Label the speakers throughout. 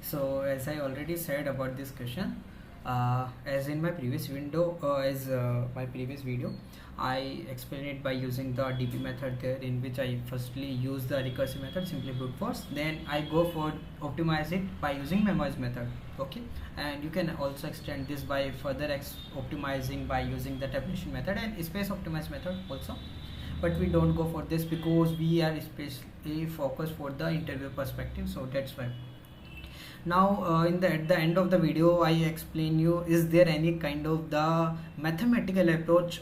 Speaker 1: So as I already said about this question, as in my previous my previous video, I explained it by using the DP method there, in which I firstly use the recursive method, simply brute force, then I go for optimize it by using memoize method. Okay, and you can also extend this by further optimizing by using the tabulation method and space optimize method also, but we don't go for this because we are especially focused for the interview perspective, so that's why. Now at the end of the video I explain you, is there any kind of the mathematical approach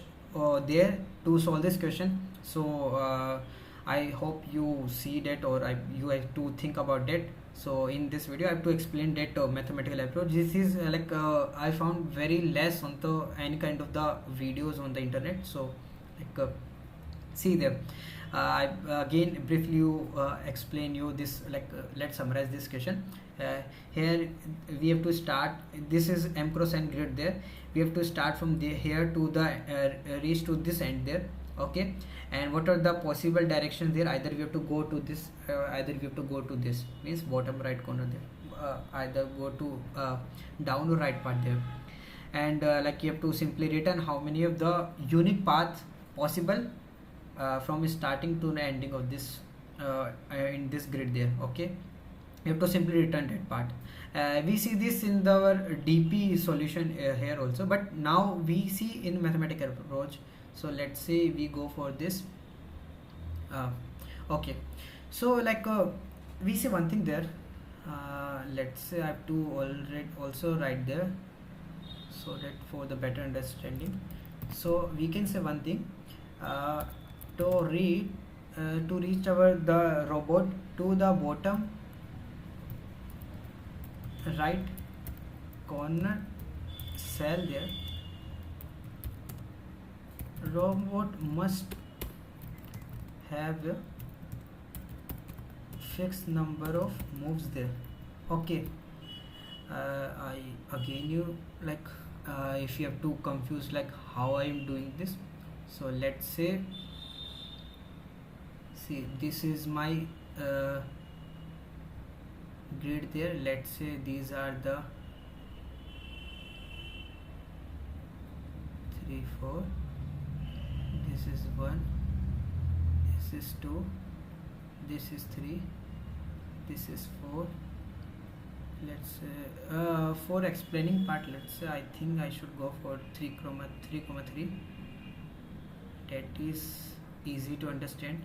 Speaker 1: there to solve this question. So I hope you see that, or you have to think about that. So in this video I have to explain that mathematical approach. This is I found very less on the any kind of the videos on the internet, so see them. I again briefly explain you this, let's summarize this question. Here we have to start, this is m cross n grid there, we have to start from here to the reach to this end there. Okay, and what are the possible directions there? Either we have to go to this, either we have to go to this, means bottom right corner there, either go to down or right part there, and you have to simply return how many of the unique paths possible from starting to the ending of this in this grid there. Okay, you have to simply return that part. We see this in our DP solution here also, but now we see in mathematical approach. So let's say we go for this. Okay, so we see one thing there. Let's say I have to already also write there, so that for the better understanding. So we can say one thing, to reach the robot to the bottom right corner cell there, robot must have a fixed number of moves there. Okay, I again you if you have to confuse how I am doing this, so let's say, see, this is my grid there. Let's say these are the 3 4, this is 1, this is 2, this is 3, this is 4. Let's say for explaining part, let's say I think I should go for 3, 3, that is easy to understand.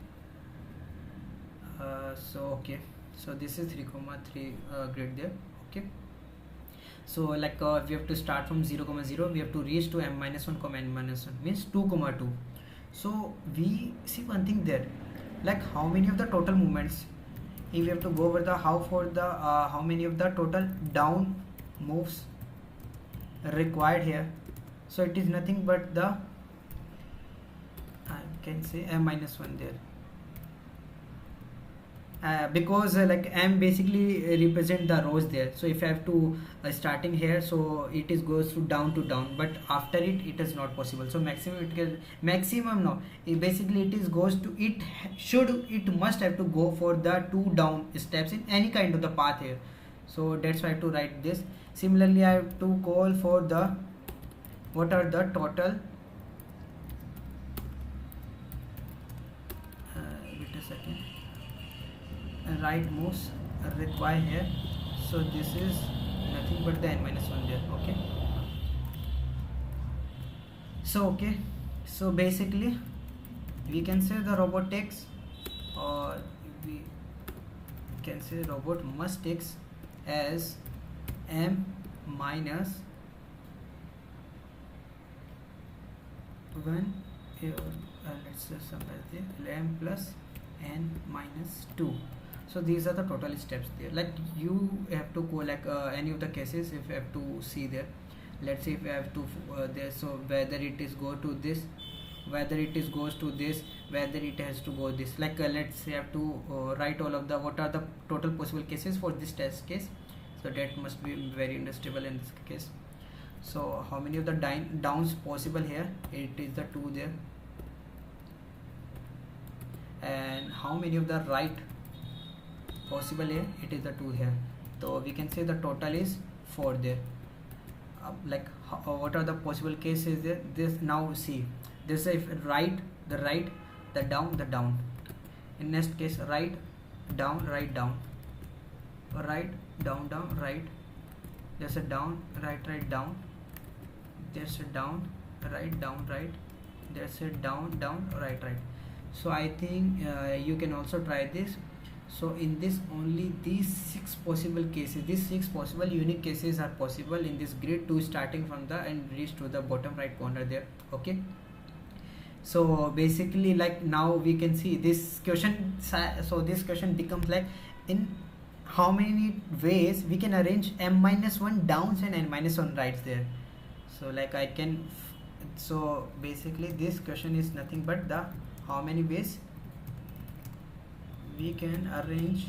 Speaker 1: So okay, so this is 3, 3 grid there. Okay, so we have to start from 0, 0, we have to reach to m minus 1, n minus 1, means 2, 2. So we see one thing there, how many of the total movements, if we have to go over the how many of the total down moves required here. So it is nothing but the, I can say m minus 1 there, because m basically represent the rows there. So if I have to starting here, so it is goes to down, but after it is not possible. So maximum no, basically it is goes to, it must have to go for the 2 down steps in any kind of the path here. So that's why I have to write this. Similarly I have to call for the, what are the total wait a second, right moves required here. So this is nothing but the n minus 1 there. Okay, so okay, so basically we can say the robot takes, or we can say robot must takes as m minus 1 let's say somewhere there, m plus n minus 2. So these are the total steps there. You have to go any of the cases, if you have to see there, let's say if you have to there, so whether it is go to this, whether it is goes to this, whether it has to go this, let's say I have to write all of the, what are the total possible cases for this test case. So that must be very understandable in this case. So how many of the downs possible here? It is the 2 there. And how many of the right possible here? It is the 2 here. So we can say the total is 4 there. What are the possible cases there? This, now see, this if right, the right, the down. In next case, right down, right down, right down, down, right. There's a down, right, right, down. There's a down, right, down, right. There's a down, down, right, right. So I think you can also try this. So in this, only these 6 possible cases, these 6 possible unique cases are possible in this grid, to starting from the and reach to the bottom right corner there. Okay, so basically, like, now we can see this question. So this question becomes like, in how many ways we can arrange m-1 downs and n-1 rights there. So like I can, so basically this question is nothing but the how many ways we can arrange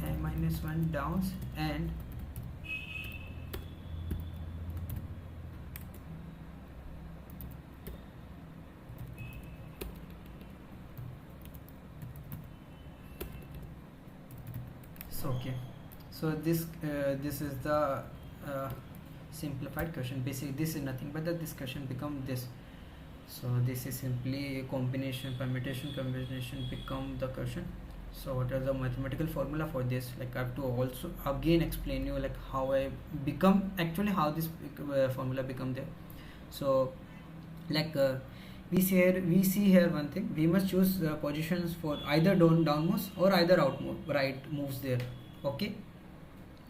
Speaker 1: n-1 downs and so okay. So this is the simplified question. Basically this is nothing but the discussion become this. So this is simply a combination, permutation, combination become the question. So what are the mathematical formula for this? Like I have to also again explain you like how I become, actually how this formula become there. So like we see here one thing, we must choose positions for either down moves or either right moves there. Okay,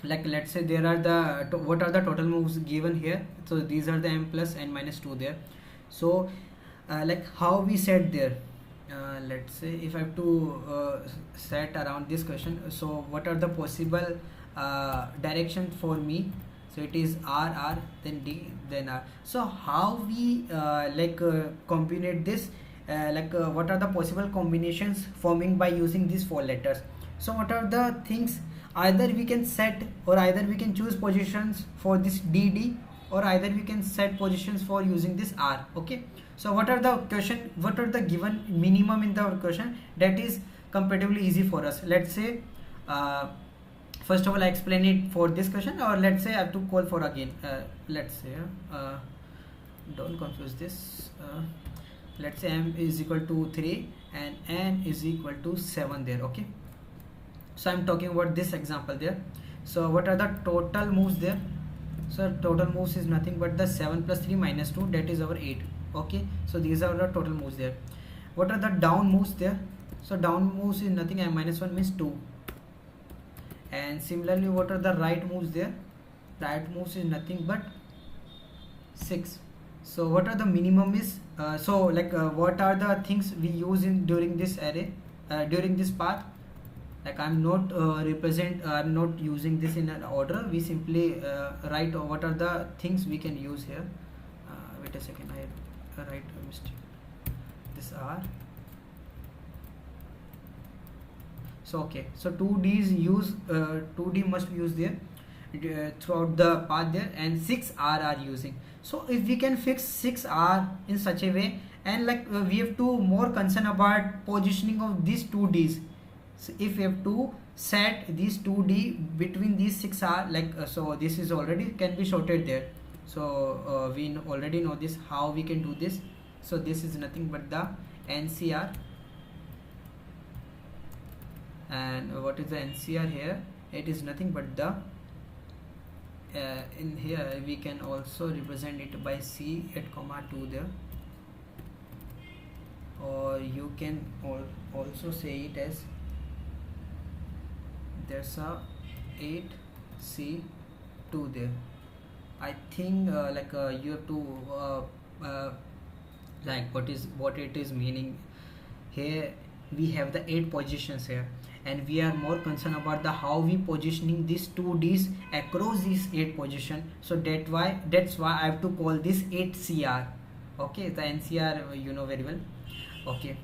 Speaker 1: like let's say there are the what are the total moves given here. So these are the m plus n-2 there. So like how we set there, let's say if I have to set around this question, so what are the possible direction for me? So it is R, R, then D, then R. So how we combine this, what are the possible combinations forming by using these 4 letters? So what are the things, either we can set or either we can choose positions for this DD, or either we can set positions for using this R. Okay, so what are the question, what are the given minimum in the question? That is comparatively easy for us. Let's say first of all I explain it for this question, or let's say I have to call for again, let's say don't confuse this, let's say m is equal to 3 and n is equal to 7 there. Okay, so I'm talking about this example there. So what are the total moves there? So total moves is nothing but the 7 plus 3 minus 2, that is our 8. Okay, so these are the total moves there. What are the down moves there? So down moves is nothing, m-1 means 2. And similarly, what are the right moves there? Right moves is nothing but 6. So what are the minimum is, what are the things we use in during this array, during this path? Like I'm not I'm not using this in an order. We simply write what are the things we can use here. Wait a second, I write a mistake. This R. So okay, so 2D's use 2D must be used there throughout the path there, and 6R are using. So if we can fix 6R in such a way, and we have to more concern about positioning of these 2D's. So if we have to set these 2D between these 6R, so this is already can be sorted there. So we already know this, how we can do this. So this is nothing but the NCR. And what is the NCR here? It is nothing but the in here we can also represent it by C 8,2 there, or you can also say it as there's a 8C2 there. I think you have to what it is meaning here. We have the 8 positions here, and we are more concerned about the how we positioning these 2Ds across these 8 position. So that's why I have to call this 8CR. Okay, the NCR you know very well. Okay,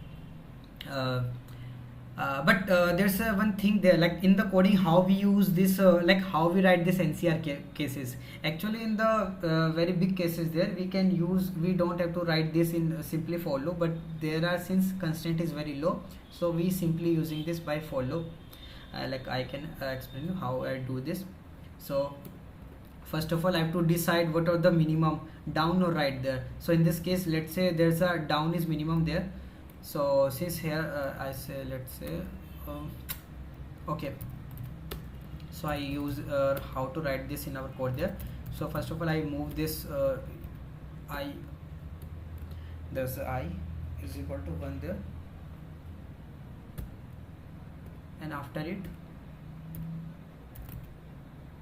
Speaker 1: But there's one thing there, like in the coding, how we use this, like how we write this NCR cases. Actually, in the very big cases there, we can use, we don't have to write this in simply for loop, but there are, since constraint is very low, so we simply using this by for loop. Like I can explain you how I do this. So first of all, I have to decide what are the minimum down or right there. So in this case, let's say there's a down is minimum there. So since here I say, let's say okay, so I use how to write this in our code there. So first of all, I move this I, there's I is equal to 1 there, and after it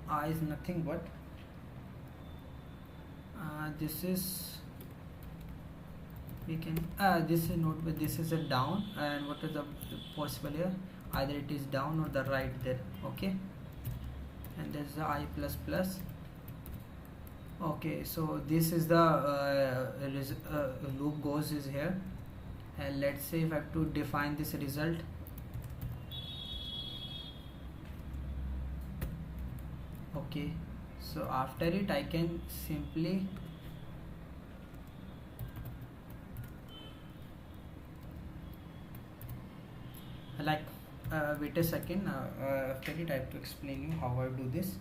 Speaker 1: I is nothing but this is, we can this is not, but this is a down, and what is the possible here, either it is down or the right there. Okay, and there's the I plus plus. Okay, so this is the loop goes is here, and let's say if I have to define this result, okay, so after it I can simply like wait a second, after it I have to explain you how I do this.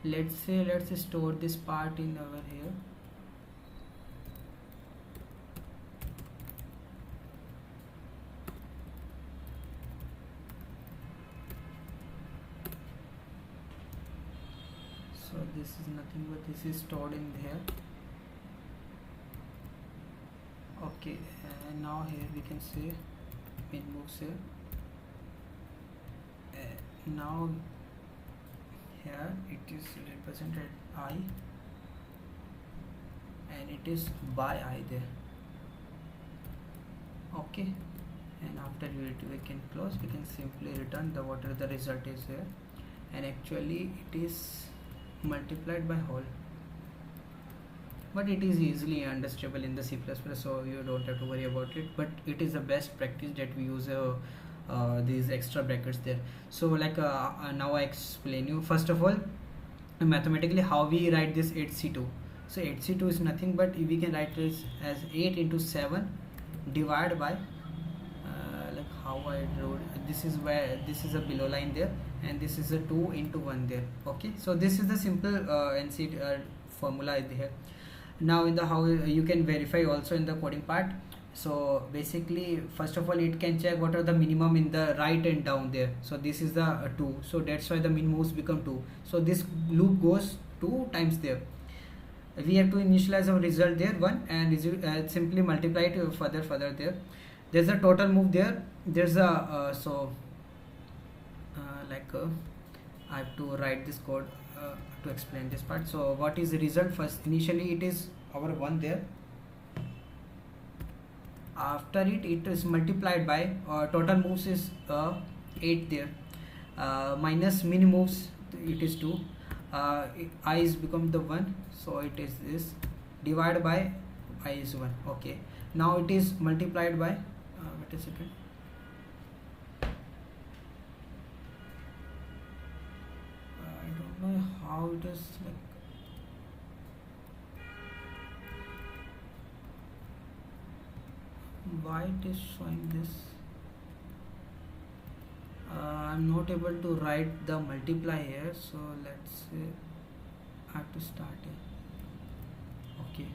Speaker 1: Let's say, let's store this part in over here. So this is nothing but this is stored in here. Okay, and now here we can say min moves here. Now here it is represented I, and it is by I there. Okay, and after we can close, we can simply return the whatever the result is here, and actually it is multiplied by whole, but it is easily understandable in the C++, so you don't have to worry about it. But it is the best practice that we use these extra brackets there. So like now I explain you first of all mathematically how we write this 8c2. So 8c2 is nothing but we can write this as 8 into 7 divided by like how I wrote, this is where this is a below line there, and this is a 2 into 1 there. Okay, so this is the simple NC formula here. Now in the how you can verify also in the coding part. So basically first of all it can check what are the minimum in the right and down there. So this is the 2, so that's why the min moves become 2. So this loop goes 2 times there. We have to initialize our result there 1, and simply multiply it further there. There's a total move there. There's a I have to write this code to explain this part. So what is the result? First initially it is our 1 there. After it is multiplied by total moves is 8 there, minus min moves it is 2, I is become the 1, so it is this, divided by I is 1. Okay, now it is multiplied by wait a second, I don't know how it is like, why it is showing this. I'm not able to write the multiply here, so let's say I have to start here. Okay,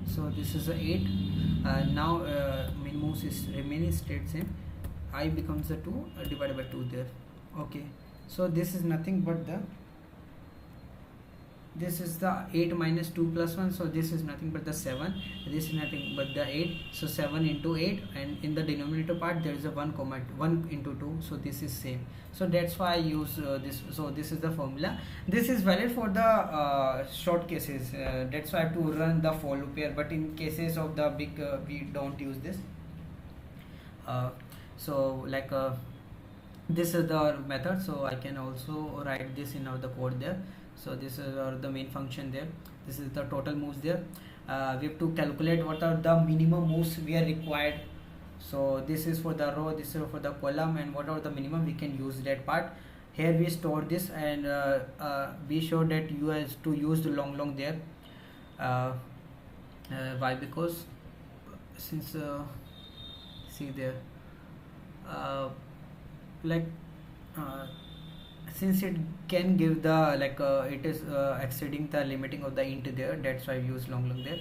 Speaker 1: so this is a 8, now min moves is remaining state same, I becomes a 2 divided by 2 there. Okay, so this is nothing but the, this is the 8 minus 2 plus 1, so this is nothing but the 7, this is nothing but the 8, so 7 into 8, and in the denominator part there is a 1 comma 1 into 2, so this is same. So that's why I use this. So this is the formula. This is valid for the short cases, that's why I have to run the for loop here, but in cases of the big we don't use this. So like this is the method, so I can also write this in the code there. So this is the main function there, this is the total moves there. we have to calculate what are the minimum moves we are required. So this is for the row, this is for the column, and what are the minimum we can use that part. Here we store this, and be sure that you have to use the long there. Why? Because since see there, like since it can give the it is exceeding the limiting of the int there, that's why I use long there.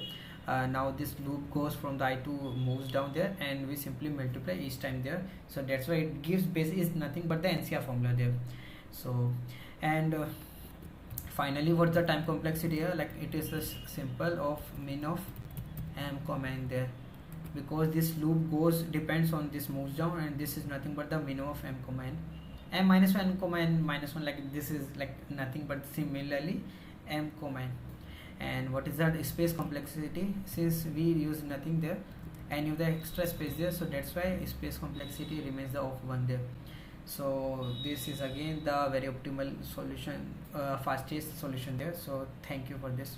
Speaker 1: Now this loop goes from the i2 moves down there, and we simply multiply each time there. So that's why it gives base is nothing but the NCR formula there. So and finally, what's the time complexity here? Like it is a simple of min of m comma n there, because this loop goes depends on this moves down, and this is nothing but the min of m comma n, m minus 1 comma n minus 1, like this is like nothing but similarly m comma n. And what is that space complexity? Since we use nothing there and use the extra space there, so that's why space complexity remains the of 1 there. So this is again the very optimal solution, fastest solution there. So thank you for this.